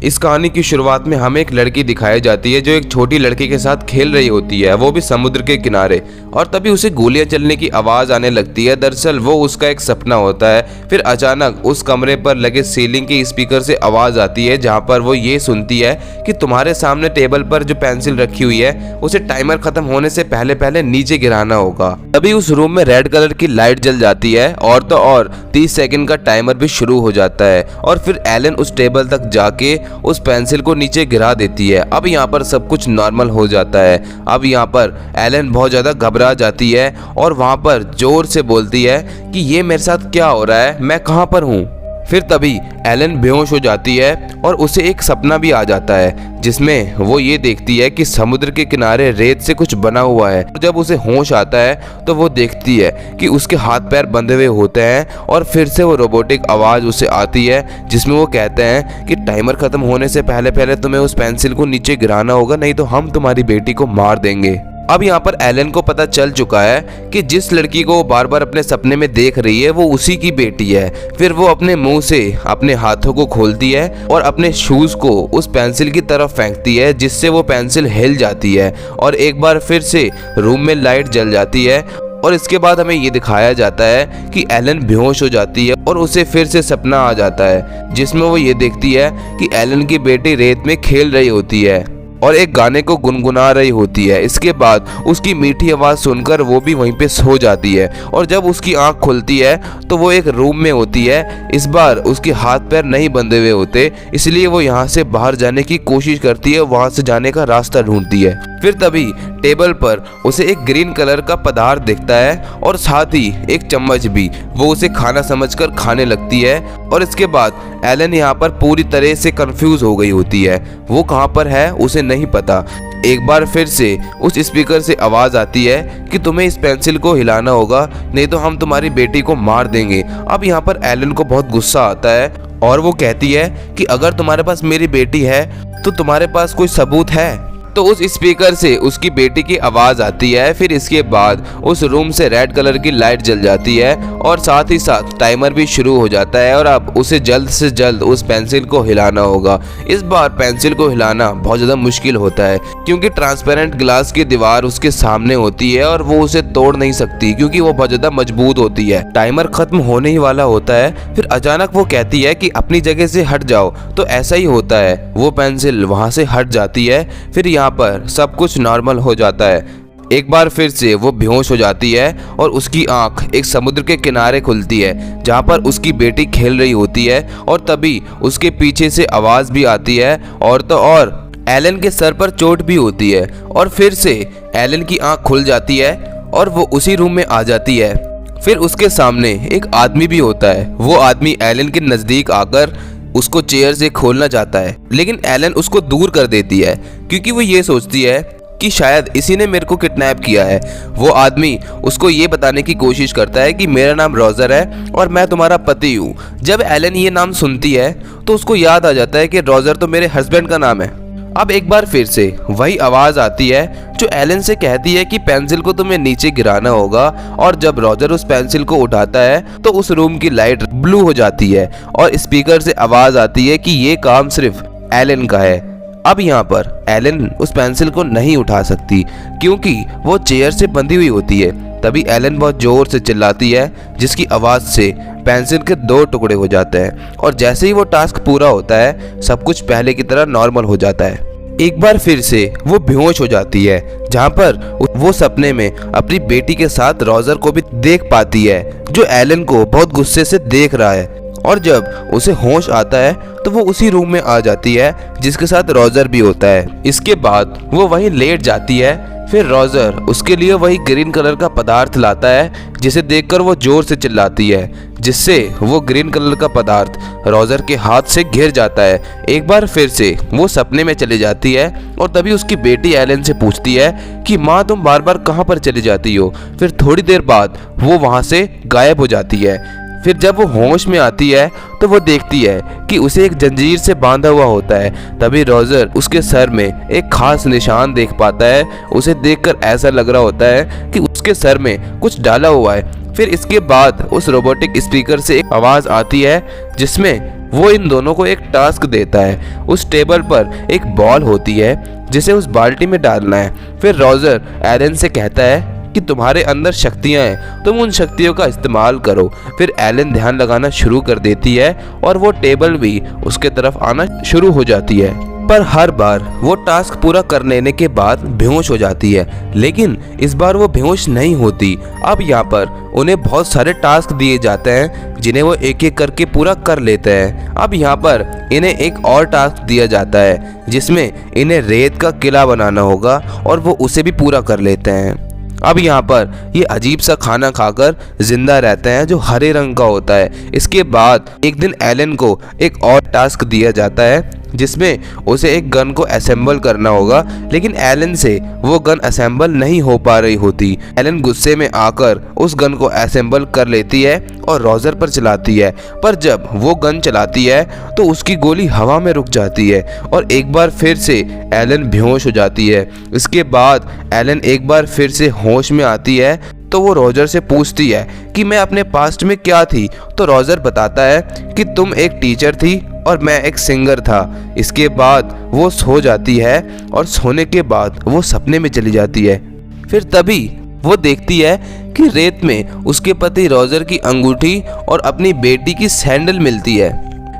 इस कहानी की शुरुआत में हमें एक लड़की दिखाई जाती है जो एक छोटी लड़की के साथ खेल रही होती है, वो भी समुद्र के किनारे। और तभी उसे गोलियां चलने की आवाज आने लगती है। दरअसल वो उसका एक सपना होता है। फिर अचानक उस कमरे पर लगे सीलिंग के स्पीकर से आवाज आती है, जहां पर वो ये सुनती है कि तुम्हारे सामने टेबल पर जो पेंसिल रखी हुई है उसे टाइमर खत्म होने से पहले पहले नीचे गिराना होगा। तभी उस रूम में रेड कलर की लाइट जल जाती है और तो और 30 सेकंड का टाइमर भी शुरू हो जाता है। और फिर एलन उस टेबल तक जाके उस पेंसिल को नीचे गिरा देती है। अब यहाँ पर सब कुछ नॉर्मल हो जाता है। अब यहाँ पर एलन बहुत ज्यादा घबरा जाती है और वहां पर जोर से बोलती है कि ये मेरे साथ क्या हो रहा है, मैं कहां पर हूँ। फिर तभी एलन बेहोश हो जाती है और उसे एक सपना भी आ जाता है, जिसमें वो ये देखती है कि समुद्र के किनारे रेत से कुछ बना हुआ है। जब उसे होश आता है तो वो देखती है कि उसके हाथ पैर बंधे हुए होते हैं और फिर से वो रोबोटिक आवाज़ उसे आती है, जिसमें वो कहते हैं कि टाइमर खत्म होने से पहले पहले तुम्हें उस पेंसिल को नीचे गिराना होगा, नहीं तो हम तुम्हारी बेटी को मार देंगे। अब यहाँ पर एलन को पता चल चुका है कि जिस लड़की को वो बार बार अपने सपने में देख रही है वो उसी की बेटी है। फिर वो अपने मुंह से अपने हाथों को खोलती है और अपने शूज को उस पेंसिल की तरफ फेंकती है, जिससे वो पेंसिल हिल जाती है और एक बार फिर से रूम में लाइट जल जाती है। और इसके बाद हमें ये दिखाया जाता है कि एलन बेहोश हो जाती है और उसे फिर से सपना आ जाता है, जिसमें वो ये देखती है कि एलन की बेटी रेत में खेल रही होती है और एक गाने को गुनगुना रही होती है। इसके बाद उसकी मीठी आवाज़ सुनकर वो भी वहीं पे सो जाती है और जब उसकी आंख खुलती है तो वो एक रूम में होती है। इस बार उसके हाथ पैर नहीं बंधे हुए होते, इसलिए वो यहाँ से बाहर जाने की कोशिश करती है, वहाँ से जाने का रास्ता ढूंढती है। फिर तभी टेबल पर उसे एक ग्रीन कलर का पदार्थ दिखता है और साथ ही एक चम्मच भी। वो उसे खाना समझकर खाने लगती है और इसके बाद एलन यहाँ पर पूरी तरह से कंफ्यूज हो गई होती है। वो कहाँ पर है उसे नहीं पता। एक बार फिर से उस स्पीकर से आवाज आती है कि तुम्हें इस पेंसिल को हिलाना होगा, नहीं तो हम तुम्हारी बेटी को मार देंगे। अब यहाँ पर एलन को बहुत गुस्सा आता है और वो कहती है कि अगर तुम्हारे पास मेरी बेटी है तो तुम्हारे पास कोई सबूत है। तो उस स्पीकर से उसकी बेटी की आवाज आती है। फिर इसके बाद उस रूम से रेड कलर की लाइट जल जाती है और साथ ही साथ टाइमर भी शुरू हो जाता है और अब उसे जल्द से जल्द उस पेंसिल को हिलाना होगा। इस बार पेंसिल को हिलाना बहुत ज़्यादा मुश्किल होता है, क्योंकि ट्रांसपेरेंट ग्लास की दीवार उसके सामने होती है और वो उसे तोड़ नहीं सकती, क्योंकि वो बहुत ज़्यादा मजबूत होती है। टाइमर खत्म होने ही वाला होता है। फिर अचानक वो कहती है कि अपनी जगह से हट जाओ, तो ऐसा ही होता है। वो पेंसिल वहाँ से हट जाती है। फिर यहाँ पर सब कुछ नॉर्मल हो जाता है। एक बार फिर से वो बेहोश हो जाती है और उसकी आंख एक समुद्र के किनारे खुलती है, जहाँ पर उसकी बेटी खेल रही होती है। और तभी उसके पीछे से आवाज भी आती है और तो और एलन के सर पर चोट भी होती है। और फिर से एलन की आंख खुल जाती है और वो उसी रूम में आ जाती है। फिर उसके सामने एक आदमी भी होता है। वो आदमी एलन के नजदीक आकर उसको चेयर से खोलना चाहता है, लेकिन एलन उसको दूर कर देती है, क्योंकि वो ये सोचती है कि शायद इसी ने मेरे को किडनैप किया है। वो आदमी उसको ये बताने की कोशिश करता है कि मेरा नाम रोजर है और मैं तुम्हारा पति हूँ। जब एलन ये नाम सुनती है तो उसको याद आ जाता है कि रोजर तो मेरे हस्बैंड का नाम है। अब एक बार फिर से वही आवाज आती है जो एलन से कहती है कि पेंसिल को तुम्हें नीचे गिराना होगा। और जब रोजर उस पेंसिल को उठाता है तो उस रूम की लाइट ब्लू हो जाती है और स्पीकर से आवाज आती है कि ये काम सिर्फ एलन का है। अब यहाँ पर एलन उस पेंसिल को नहीं उठा सकती, क्योंकि वो चेयर से बंधी हुई होती है। तभी एलन बहुत जोर से चिल्लाती है, जिसकी आवाज से पेंसिल के 2 टुकड़े हो जाते हैं। और जैसे ही वो टास्क पूरा होता है सब कुछ पहले की तरह नॉर्मल हो जाता है। एक बार फिर से वो बेहोश हो जाती है, जहाँ पर वो सपने में अपनी बेटी के साथ रोजर को भी देख पाती है, जो एलन को बहुत गुस्से से देख रहा है। और जब उसे होश आता है तो वो उसी रूम में आ जाती है जिसके साथ रोजर भी होता है। इसके बाद वो वहीं लेट जाती है। फिर रोजर उसके लिए वही ग्रीन कलर का पदार्थ लाता है, जिसे देखकर वो जोर से चिल्लाती है, जिससे वो ग्रीन कलर का पदार्थ रोजर के हाथ से घिर जाता है। एक बार फिर से वो सपने में चली जाती है और तभी उसकी बेटी एलन से पूछती है कि माँ तुम बार बार कहाँ पर चली जाती हो। फिर थोड़ी देर बाद वो वहाँ से गायब हो जाती है। फिर जब वो होश में आती है तो वो देखती है कि उसे एक जंजीर से बांधा हुआ होता है। तभी रोजर उसके सर में एक खास निशान देख पाता है। उसे देखकर ऐसा लग रहा होता है कि उसके सर में कुछ डाला हुआ है। फिर इसके बाद उस रोबोटिक स्पीकर से एक आवाज़ आती है, जिसमें वो इन दोनों को एक टास्क देता है। उस टेबल पर एक बॉल होती है जिसे उस बाल्टी में डालना है। फिर रोजर एलन से कहता है कि तुम्हारे अंदर शक्तियां हैं, तुम उन शक्तियों का इस्तेमाल करो। फिर एलन ध्यान लगाना शुरू कर देती है और वो टेबल भी उसके तरफ आना शुरू हो जाती है। पर हर बार वो टास्क पूरा कर लेने के बाद बेहोश हो जाती है, लेकिन इस बार वो बेहोश नहीं होती। अब यहाँ पर उन्हें बहुत सारे टास्क दिए जाते हैं जिन्हें वो एक एक करके पूरा कर लेते हैं। अब यहाँ पर इन्हें एक और टास्क दिया जाता है जिसमें इन्हें रेत का किला बनाना होगा और वो उसे भी पूरा कर लेते हैं। अब यहाँ पर ये अजीब सा खाना खाकर जिंदा रहते हैं जो हरे रंग का होता है। इसके बाद एक दिन एलन को एक और टास्क दिया जाता है जिसमें उसे एक गन को असेंबल करना होगा, लेकिन एलन से वो गन असेंबल नहीं हो पा रही होती। एलन गुस्से में आकर उस गन को असेंबल कर लेती है और रोजर पर चलाती है, पर जब वो गन चलाती है तो उसकी गोली हवा में रुक जाती है और एक बार फिर से एलन बेहोश हो जाती है। इसके बाद एलन एक बार फिर से होश में आती है तो वो रोजर से पूछती है कि मैं अपने पास्ट में क्या थी, तो रोजर बताता है कि तुम एक टीचर थी और मैं एक सिंगर था। इसके बाद वो सो जाती है और सोने के बाद वो सपने में चली जाती है। फिर तभी वो देखती है कि रेत में उसके पति रोजर की अंगूठी और अपनी बेटी की सैंडल मिलती है।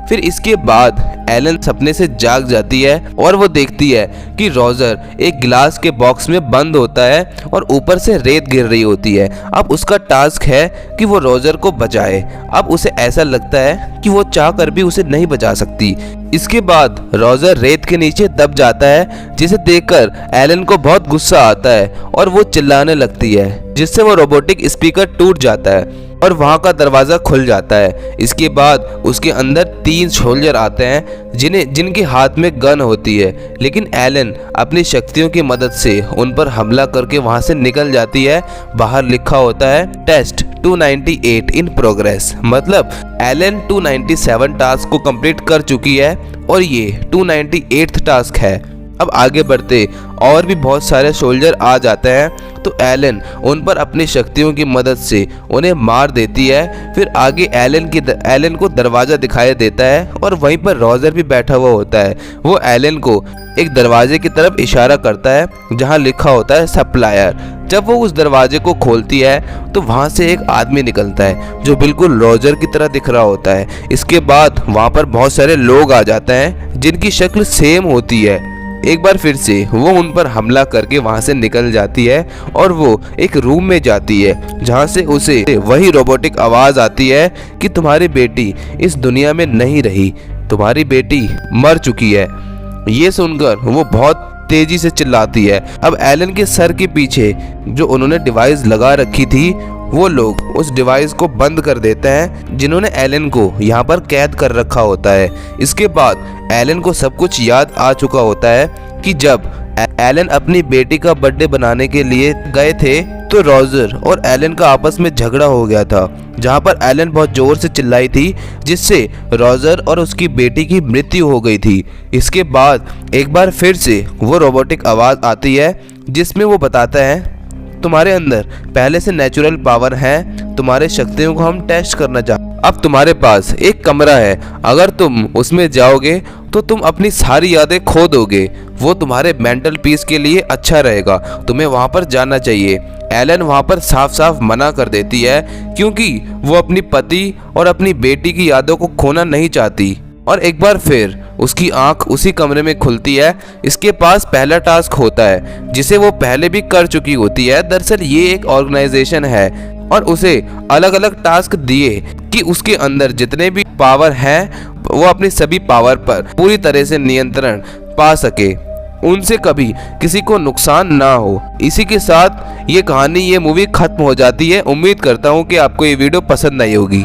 फिर इसके बाद एलन सपने से जाग जाती है और वो देखती है कि रोजर एक गिलास के बॉक्स में बंद होता है और ऊपर से रेत गिर रही होती है। अब उसका टास्क है कि वो रोजर को बचाए। अब उसे ऐसा लगता है कि वो चाह कर भी उसे नहीं बचा सकती। इसके बाद रोजर रेत के नीचे दब जाता है, जिसे देखकर एलन को बहुत गुस्सा आता है और वो चिल्लाने लगती है, जिससे वो रोबोटिक स्पीकर टूट जाता है और वहां का दरवाजा खुल जाता है। इसके बाद उसके अंदर 3 सोल्जर आते हैं जिनके हाथ में गन होती है, लेकिन एलन अपनी शक्तियों की मदद से उन पर हमला करके वहां से निकल जाती है। बाहर लिखा होता है टेस्ट 298 इन प्रोग्रेस, मतलब एलन 297 टास्क को कंप्लीट कर चुकी है और ये 298th टास्क है। अब आगे बढ़ते और भी बहुत सारे सोल्जर आ जाते हैं तो एलन उन पर अपनी शक्तियों की मदद से उन्हें मार देती है। फिर आगे एलन को दरवाज़ा दिखाई देता है और वहीं पर रोजर भी बैठा हुआ होता है। वो एलन को एक दरवाजे की तरफ इशारा करता है जहां लिखा होता है सप्लायर। जब वो उस दरवाजे को खोलती है तो वहां से एक आदमी निकलता है जो बिल्कुल रोजर की तरह दिख रहा होता है। इसके बाद वहां पर बहुत सारे लोग आ जाते हैं जिनकी शक्ल सेम होती है। एक बार फिर से वो उन पर हमला करके वहां से निकल जाती है और वो एक रूम में जाती है जहां से उसे वही रोबोटिक आवाज आती है कि तुम्हारी बेटी इस दुनिया में नहीं रही, तुम्हारी बेटी मर चुकी है। ये सुनकर वो बहुत तेजी से चिल्लाती है। अब एलन के सर के पीछे जो उन्होंने डिवाइस लगा रखी थी, वो लोग उस डिवाइस को बंद कर देते हैं जिन्होंने एलन को यहाँ पर कैद कर रखा होता है। इसके बाद एलन को सब कुछ याद आ चुका होता है कि जब एलन अपनी बेटी का बर्थडे बनाने के लिए गए थे तो रोजर और एलन का आपस में झगड़ा हो गया था, जहां पर एलन बहुत जोर से चिल्लाई थी जिससे रोजर और उसकी बेटी की मृत्यु हो गई थी। इसके बाद एक बार फिर से वो रोबोटिक आवाज आती है जिसमें वो बताता है तुम्हारे अंदर पहले से नेचुरल पावर है, तुम्हारे शक्तियों को हम टेस्ट करना चाहते। अब तुम्हारे पास एक कमरा है, अगर तुम उसमें जाओगे तो तुम अपनी सारी यादें खो दोगे। वो तुम्हारे मेंटल पीस के लिए अच्छा रहेगा, तुम्हें वहां पर जाना चाहिए। एलन वहां पर साफ साफ मना कर देती है क्योंकि वो अपनी पति और अपनी बेटी की यादों को खोना नहीं चाहती। और एक बार फिर उसकी आंख उसी कमरे में खुलती है। इसके पास पहला टास्क होता है जिसे वो पहले भी कर चुकी होती है। दरअसल ये एक ऑर्गेनाइजेशन है और उसे अलग अलग टास्क दिए कि उसके अंदर जितने भी पावर हैं वो अपनी सभी पावर पर पूरी तरह से नियंत्रण पा सके, उनसे कभी किसी को नुकसान ना हो। इसी के साथ ये कहानी, ये मूवी खत्म हो जाती है। उम्मीद करता हूँ कि आपको ये वीडियो पसंद आई होगी।